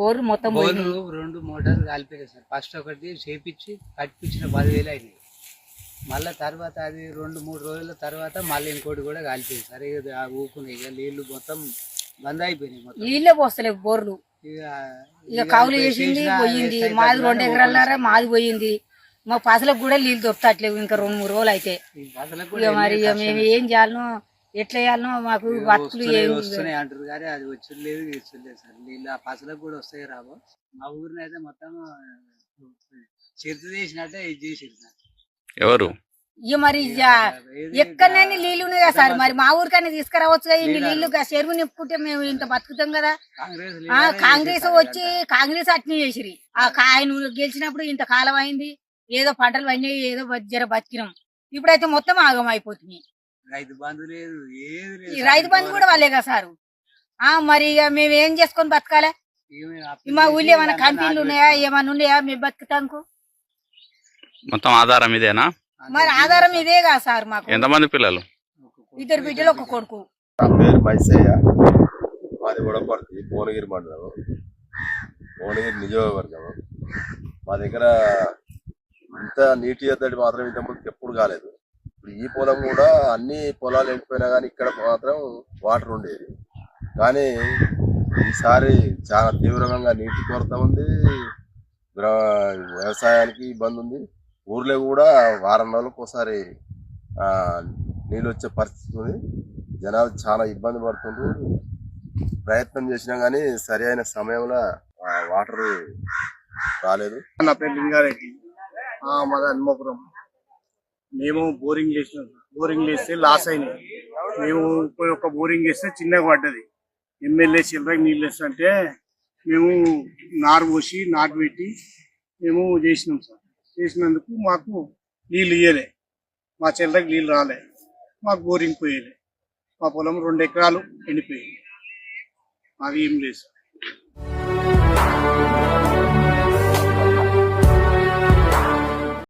బోర్లు మొత్తం బోర్లు 2 మోటార్లు కాలిపోయాయి సార్. ఫస్ట్ ఒకటి చేపించి కట్టించిన 10,000 అయినాయి. మళ్ళీ తర్వాత అది 2-3 రోజుల తర్వాత మళ్ళీ ఇంకోటి కూడా కాలిపోయింది సార్. ఇక ఊకున్నాయి, ఇక నీళ్లు మొత్తం బంద్ అయిపోయినాయి. మొత్తం నీళ్ళే పోస్తలేవు బోర్లు. ఇక కౌలు చేసింది పోయింది. మాది 2 ఎకరాలన్నారా మాది పోయింది. మా పసలకు కూడా నీళ్ళు దొరకట్లేవు. ఇంకా 2-3 రోజులు అయితే ఇక మరి ఇక మేము ఏం చేయాలనో ఎట్లా చేయాలనో మాకు బతుకులు వస్తున్నాయి అంటారు కానీ అది వచ్చలేదు ఇచ్చలేదు సార్. నీళ్ళు ఆ పసలకు కూడా వస్తాయి రాబో. మా ఊరిని అయితే మొత్తం చిరుత చేసినట్టే ఇది చేసింది సార్. ఎవరు ఇక మరి ఎక్కడైనా నీళ్ళు ఉన్నాయి కదా సార్. మరి మా ఊరికైనా తీసుకురావచ్చు కదా. ఇన్ని నీళ్లు చెరువు నింపుకుంటే మేము ఇంత బతుకుతాం కదా. కాంగ్రెస్ వచ్చి కాంగ్రెస్ అట్నే చేసిరి. ఆయన గెలిచినప్పుడు ఇంత కాలం అయింది, ఏదో పంటలు పడినాయి, ఏదో జర బతికినాం. ఇప్పుడైతే మొత్తం ఆగం అయిపోతుంది. రైతు బంధు లేదు, ఏది లేదు. రైతు బంధు కూడా వాళ్ళే కదా సారు. మరి ఇక మేము ఏం చేసుకొని బతకాలి? మా ఊళ్ళో ఏమైనా కంపెనీలు ఉన్నాయా, ఏమైనా ఉన్నాయా మేము బతుకుతాంకు? మొత్తం ఆధారం ఇదేనా? మరి ఆధారం ఇదే కదా సార్. మాకు ఎంతమంది పిల్లలు? 2 బిడ్డలు 1 కొడుకు. నా పేరు మైసయ్య, మాది గొడవపర్తి, భువనగిరి మండలం, భువనగిరి నియోజకవర్గం. మా దగ్గర ఇంత నీటి ఎద్దడి మాత్రం ఇంతకుముందు ఎప్పుడు కాలేదు. ఇప్పుడు ఈ పొలం కూడా అన్ని పొలాలు ఎండిపోయినా కానీ ఇక్కడ మాత్రం వాటర్ ఉండేది. కానీ ఈసారి చాలా తీవ్రంగా నీటి కొరత ఉంది, వ్యవసాయానికి ఇబ్బంది ఉంది. ఊర్లో కూడా వారం రోజులకు ఒకసారి నీళ్ళు వచ్చే పరిస్థితి ఉంది. జనాలు చాలా ఇబ్బంది పడుతుండ్రు. ప్రయత్నం చేసినా కానీ సరి అయిన సమయంలో వాటర్ రాలేదు. నా పేరు లింగారెడ్డి, మాది హనుమాపురం. మేము బోరింగ్ వేసినాం. బోరింగ్ వేస్తే లాస్ అయినాయి. మేము ఒక బోరింగ్ వేస్తే చిన్నగా పడ్డది. ఎమ్మెల్యే చిల్లరకి నీళ్ళు వేస్తుంటే మేము నారు పోసి నాటు పెట్టి మేము చేసినాం సార్. చేసినందుకు మాకు నీళ్ళు ఇయ్యలే, మా చిల్లరకి నీళ్ళు రాలే, మాకు బోరింగ్ పోయలే. మా పొలం 2 ఎకరాలు ఎండిపోయాయి. మాది ఏం లేదు సార్.